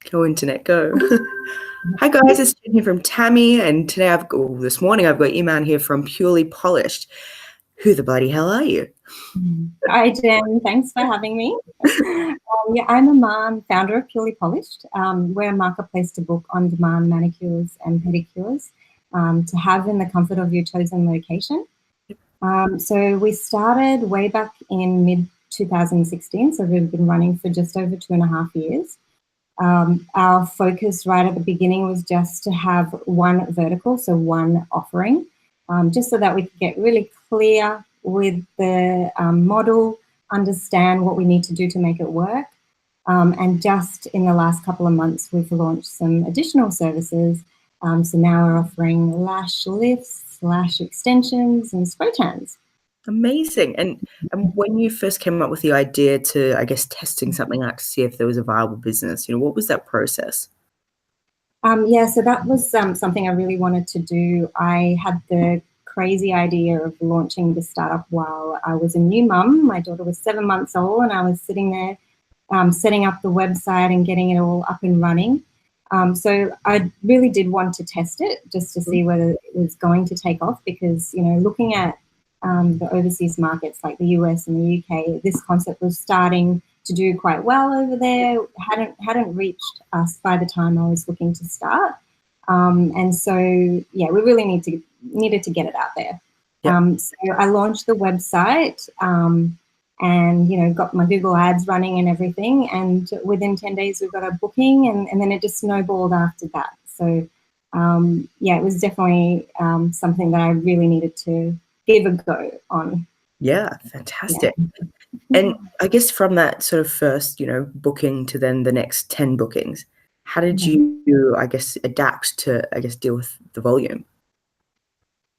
Go internet, go. Hi guys, it's Jen here from Tammy, and today this morning I've got Iman here from Purely Polished. Who the bloody hell are you? Hi Jen, thanks for having me. I'm Iman, founder of Purely Polished. We're a marketplace to book on-demand manicures and pedicures to have in the comfort of your chosen location. So we started way back in mid-2016, so we've been running for just over 2.5 years. Our focus right at the beginning was just to have one vertical, so one offering, just so that we could get really clear with the model, understand what we need to do to make it work. And just in the last couple of months, we've launched some additional services. So now we're offering lash lifts, lash extensions, and spray tans. Amazing. And when you first came up with the idea to, I guess, testing something out to see if there was a viable business, what was that process? So that was something I really wanted to do. I had the crazy idea of launching the startup while I was a new mum. My daughter was 7 months old, and I was sitting there setting up the website and getting it all up and running. So I really did want to test it just to see whether it was going to take off, because, looking at the overseas markets like the US and the UK, this concept was starting to do quite well over there. Hadn't reached us by the time I was looking to start. And so, yeah, we really needed to get it out there. Yep. So I launched the website and, got my Google ads running and everything. And within 10 days, we got a booking, and then it just snowballed after that. So, it was definitely something that I really needed to give a go on. Yeah, fantastic. Yeah. And I guess from that sort of first, booking to then the next 10 bookings, how did you, I guess, adapt to, deal with the volume?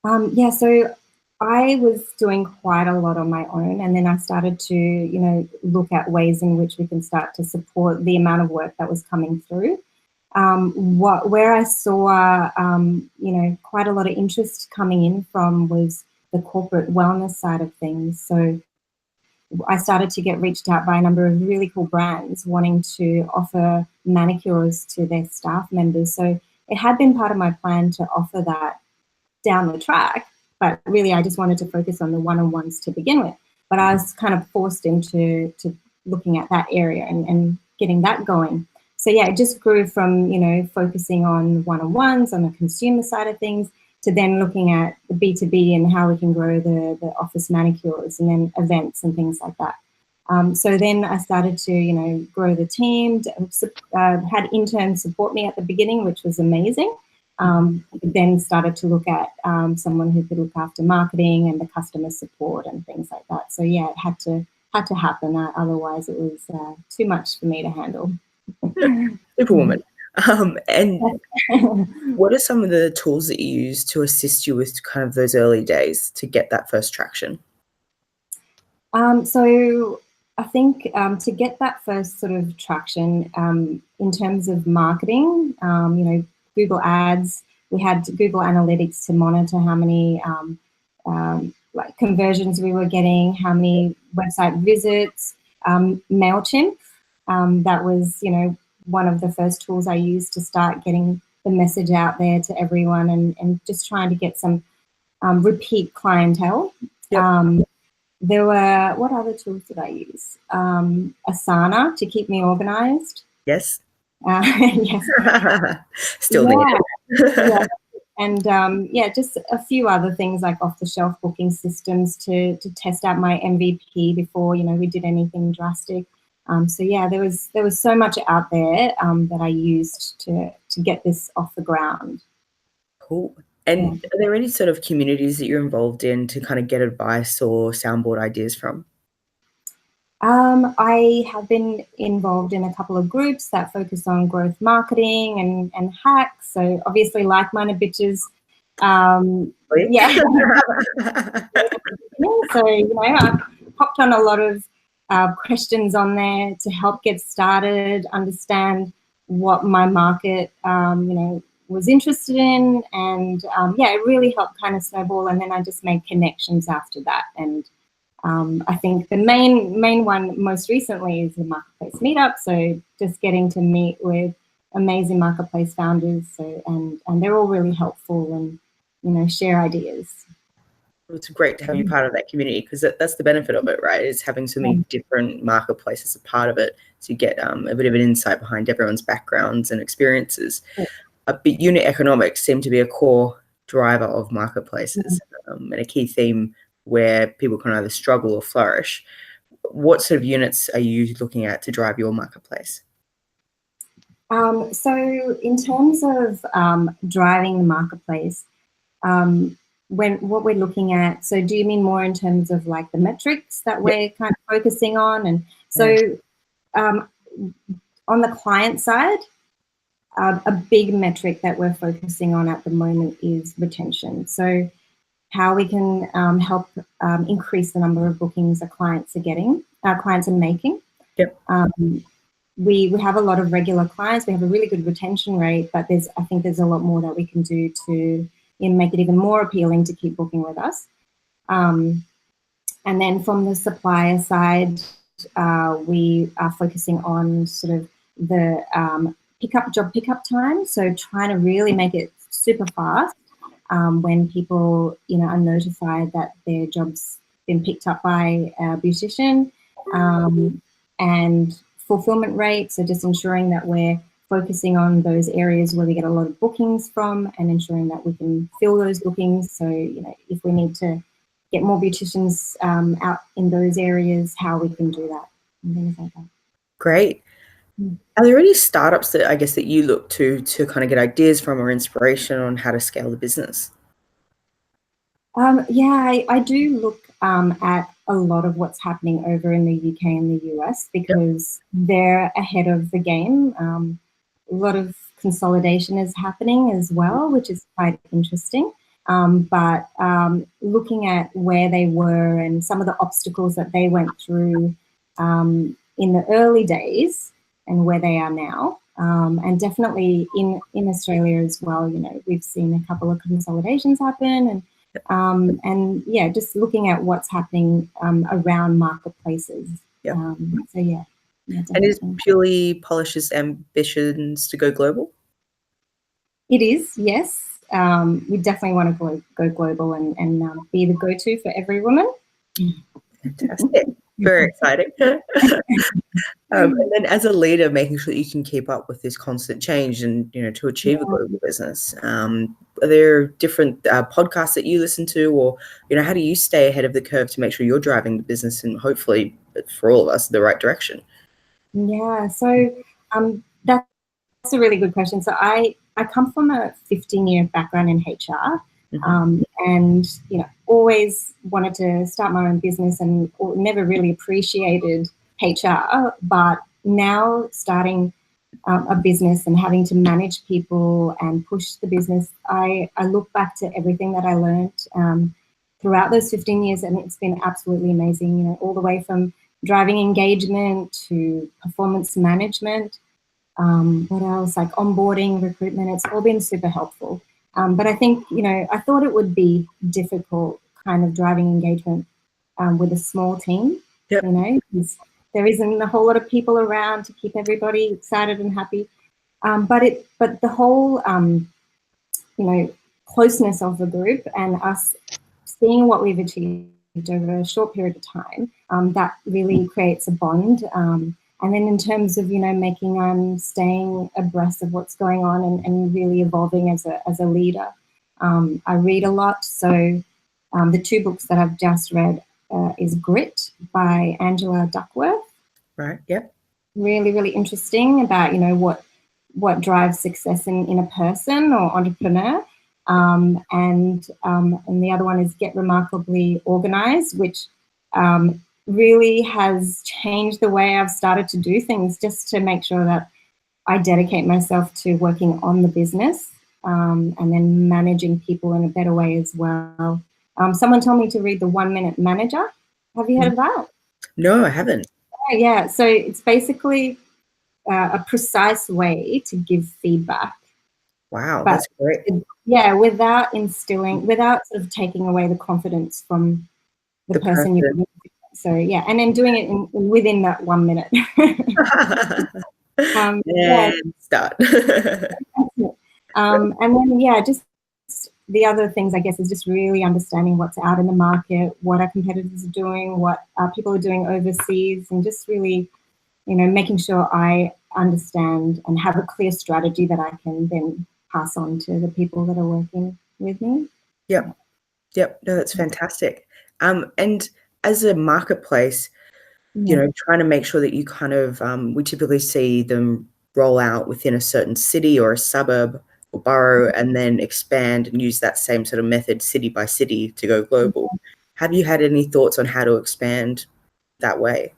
So I was doing quite a lot on my own, and then I started to, look at ways in which we can start to support the amount of work that was coming through. Where I saw, quite a lot of interest coming in from was the corporate wellness side of things. So I started to get reached out by a number of really cool brands wanting to offer manicures to their staff members. So it had been part of my plan to offer that down the track, but really I just wanted to focus on the one-on-ones to begin with. But I was kind of forced into looking at that area and getting that going. So yeah, it just grew from, focusing on one-on-ones on the consumer side of things to then looking at the B2B and how we can grow the office manicures and then events and things like that. So then I started to, grow the team, had interns support me at the beginning, which was amazing. Then started to look at someone who could look after marketing and the customer support and things like that. So yeah, it had to happen. Otherwise it was too much for me to handle. Superwoman. And what are some of the tools that you use to assist you with kind of those early days to get that first traction? So I think to get that first sort of traction in terms of marketing, Google Ads, we had Google Analytics to monitor how many conversions we were getting, how many website visits, MailChimp. That was, one of the first tools I used to start getting the message out there to everyone and just trying to get some repeat clientele. Yep. There were, what other tools did I use? Asana to keep me organized. Yes. Yes. Still need it. Yeah. And just a few other things like off-the-shelf booking systems to test out my MVP before, we did anything drastic. So yeah, there was so much out there that I used to get this off the ground. Cool. And are there any sort of communities that you're involved in to kind of get advice or soundboard ideas from? I have been involved in a couple of groups that focus on growth marketing and hacks. So obviously like-minded bitches. Yeah. So, I popped on a lot of questions on there to help get started, understand what my market, was interested in. And it really helped kind of snowball. And then I just made connections after that. And I think the main one most recently is the marketplace meetup. So just getting to meet with amazing marketplace founders. So and they're all really helpful and, you know, share ideas. It's great to have you part of that community, because that's the benefit of it, right? Is having so many different marketplaces a part of it, so you get a bit of an insight behind everyone's backgrounds and experiences. But unit economics seem to be a core driver of marketplaces, and a key theme where people can either struggle or flourish. What sort of units are you looking at to drive your marketplace? So in terms of driving the marketplace, what we're looking at, so do you mean more in terms of like the metrics that we're kind of focusing on? And so on the client side, a big metric that we're focusing on at the moment is retention. So how we can help increase the number of bookings that clients are making. We have a lot of regular clients. We have a really good retention rate, but I think there's a lot more that we can do to make it even more appealing to keep booking with us. And then from the supplier side, we are focusing on sort of the job pickup time. So trying to really make it super fast when people, you know, are notified that their job's been picked up by a beautician, and fulfillment rate. So just ensuring that we're focusing on those areas where we get a lot of bookings from, and ensuring that we can fill those bookings. So, you know, if we need to get more beauticians out in those areas, how we can do that and things like that. Great. Are there any startups that I guess that you look to kind of get ideas from or inspiration on how to scale the business? I do look at a lot of what's happening over in the UK and the US, because they're ahead of the game. A lot of consolidation is happening as well, which is quite interesting. But looking at where they were and some of the obstacles that they went through in the early days and where they are now, and definitely in Australia as well, you know, we've seen a couple of consolidations happen, and yeah, just looking at what's happening around marketplaces. And is Purely Polish's ambitions to go global? It is, yes. We definitely want to go global and be the go-to for every woman. Fantastic. Very exciting. And then as a leader, making sure that you can keep up with this constant change and, you know, to achieve a global business. Are there different podcasts that you listen to, or, you know, how do you stay ahead of the curve to make sure you're driving the business and hopefully for all of us the right direction? Yeah, so that's a really good question. So I come from a 15-year background in HR, and, you know, always wanted to start my own business and never really appreciated HR, but now starting a business and having to manage people and push the business, I look back to everything that I learned throughout those 15 years, and it's been absolutely amazing, you know, all the way from driving engagement to performance management, what else, like onboarding, recruitment. It's all been super helpful. But I think, you know, I thought it would be difficult kind of driving engagement with a small team, you know, because there isn't a whole lot of people around to keep everybody excited and happy. But the whole, you know, closeness of the group and us seeing what we've achieved over a short period of time, that really creates a bond. And then in terms of, you know, staying abreast of what's going on and really evolving as a leader, I read a lot. So the 2 books that I've just read is Grit by Angela Duckworth. Right, yep. Really, really interesting about, you know, what drives success in a person or entrepreneur. And the other one is Get Remarkably Organized, which really has changed the way I've started to do things, just to make sure that I dedicate myself to working on the business and then managing people in a better way as well. Someone told me to read The 1 Minute Manager. Have you heard of that? No, I haven't. Yeah, so it's basically a precise way to give feedback. Wow, that's great. Yeah, without sort of taking away the confidence from the person you're. So yeah, and then doing it within that 1 minute. Yeah. And start. And then, yeah, just the other things, I guess, is just really understanding what's out in the market, what our competitors are doing, what people are doing overseas, and just really, making sure I understand and have a clear strategy that I can then pass on to the people that are working with me. Yep. Yep. No, that's fantastic. And as a marketplace, trying to make sure that you kind of, we typically see them roll out within a certain city or a suburb or borough and then expand and use that same sort of method city by city to go global. Have you had any thoughts on how to expand that way?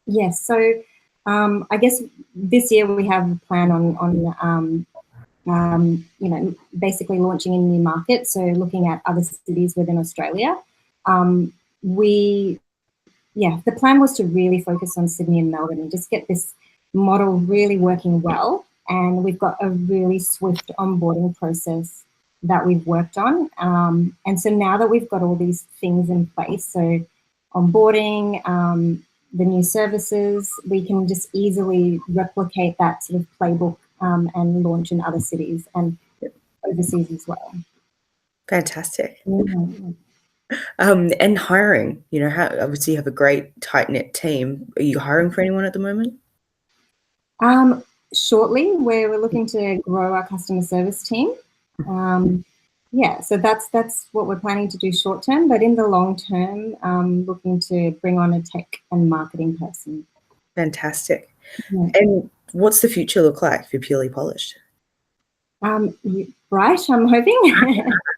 Yes. So I guess this year we have a plan on basically launching in new markets. So looking at other cities within Australia. The plan was to really focus on Sydney and Melbourne and just get this model really working well. And we've got a really swift onboarding process that we've worked on. And so now that we've got all these things in place, so onboarding, the new services, we can just easily replicate that sort of playbook and launch in other cities and overseas as well. Fantastic. Yeah. And hiring, obviously you have a great tight-knit team. Are you hiring for anyone at the moment? Shortly, we're looking to grow our customer service team. So that's what we're planning to do short term, but in the long term, looking to bring on a tech and marketing person. Fantastic. Yeah. And what's the future look like for Purely Polished? Bright, I'm hoping.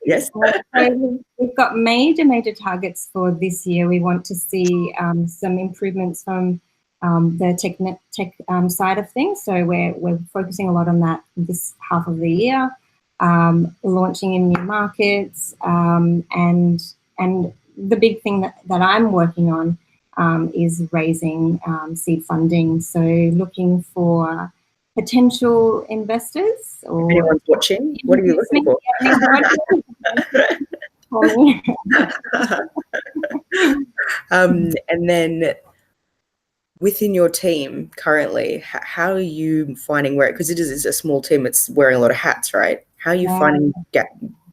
Yes. So we've got major targets for this year. We want to see some improvements from the tech side of things. So we're focusing a lot on that this half of the year, launching in new markets, and the big thing that I'm working on is raising seed funding. So looking for potential investors or if anyone's watching, what are you looking for? And then within your team currently, how are you finding because it is a small team, it's wearing a lot of hats, right? How are you finding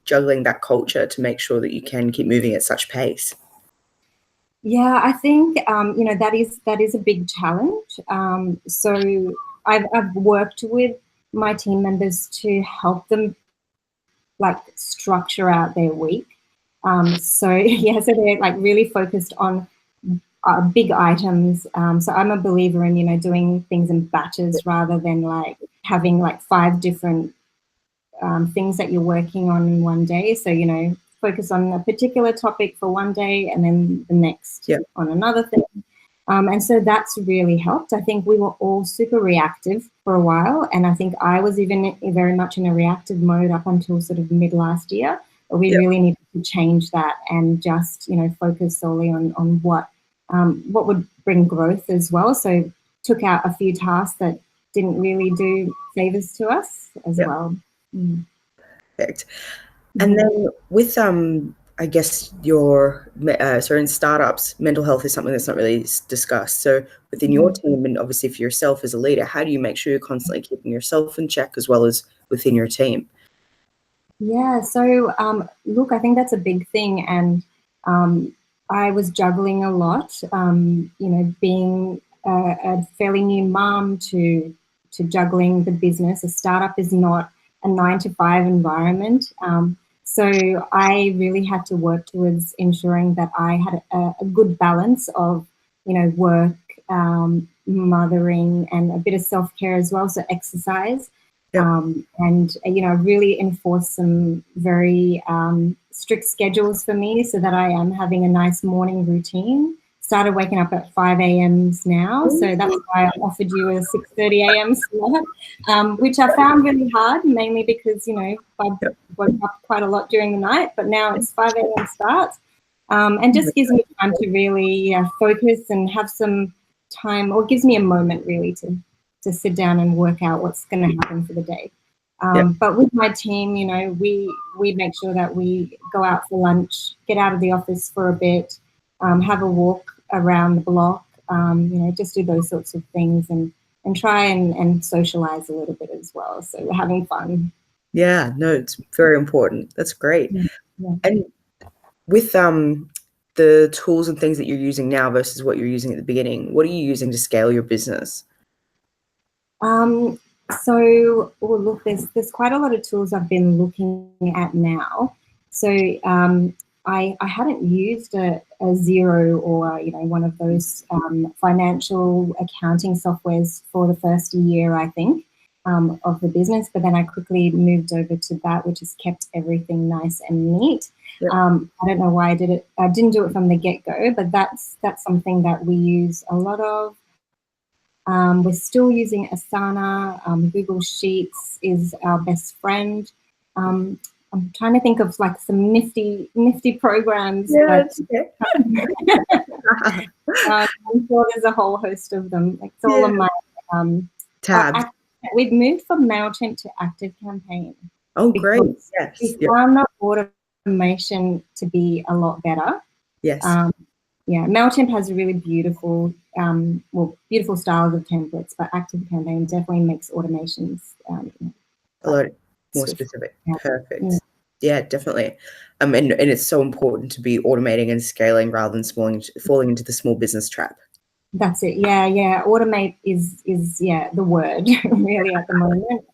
juggling that culture to make sure that you can keep moving at such pace? Yeah, I think that is a big challenge. So I've worked with my team members to help them structure out their week. So they're really focused on big items. So I'm a believer in doing things in batches rather than having 5 different things that you're working on in one day. So focus on a particular topic for one day and then the next on another thing. And so that's really helped. I think we were all super reactive for a while, and I think I was even very much in a reactive mode up until sort of mid last year. But we really needed to change that and just focus solely on what would bring growth as well. So took out a few tasks that didn't really do favors to us as well. Perfect. And then with I guess in startups, mental health is something that's not really discussed. So within your team, and obviously for yourself as a leader, how do you make sure you're constantly keeping yourself in check as well as within your team? Yeah, so look, I think that's a big thing, and I was juggling a lot. Being a fairly new mom to juggling the business. A startup is not a 9-to-5 environment. So I really had to work towards ensuring that I had a good balance of, work, mothering, and a bit of self-care as well, so exercise. And, really enforce some very strict schedules for me so that I am having a nice morning routine. Started waking up at 5 a.m. now, so that's why I offered you a 6:30 a.m. slot, which I found really hard, mainly because, I woke up quite a lot during the night, but now it's 5 a.m. starts, and just gives me time to really focus and have some time, or gives me a moment really to sit down and work out what's going to happen for the day. But with my team, we make sure that we go out for lunch, get out of the office for a bit, have a walk around the block, just do those sorts of things, and try and socialize a little bit as well. So we're having fun. Yeah, no, it's very important. That's great. Yeah. And with the tools and things that you're using now versus what you're using at the beginning, what are you using to scale your business? So, look, there's quite a lot of tools I've been looking at now. So I hadn't used a Xero or one of those financial accounting softwares for the first year, I think, of the business. But then I quickly moved over to that, which has kept everything nice and neat. Yep. I don't know why I did it. I didn't do it from the get-go, but that's something that we use a lot of. We're still using Asana. Google Sheets is our best friend. I'm trying to think of like some nifty programs. Yeah, but I'm sure there's a whole host of them. Like it's all on my tabs. We've moved from MailChimp to ActiveCampaign. Oh, great! Yes, we found the automation to be a lot better. Yes. Yeah, MailChimp has a really beautiful, beautiful styles of templates, but ActiveCampaign definitely makes automations a lot more specific. Yeah. Perfect. Yeah, definitely. And it's so important to be automating and scaling rather than falling into the small business trap. That's it. Yeah. Automate is the word really at the moment.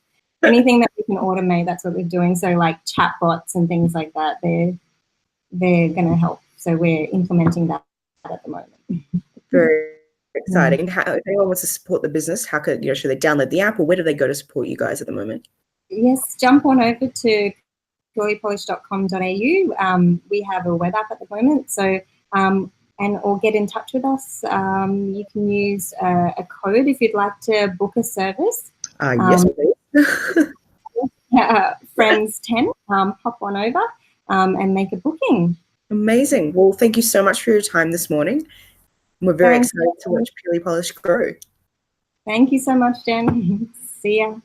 Anything that we can automate, that's what we're doing. So like chatbots and things like that, they're going to help. So we're implementing that at the moment. Very exciting. And if anyone wants to support the business, how could should they download the app, or where do they go to support you guys at the moment? Yes, jump on over to purelypolished.com.au. We have a web app at the moment, so or get in touch with us. You can use a code if you'd like to book a service. Yes, please. Friends 10. Pop on over and make a booking. Amazing. Well, thank you so much for your time this morning. We're very excited to watch Purely Polished grow. Thank you so much, Jen. See ya.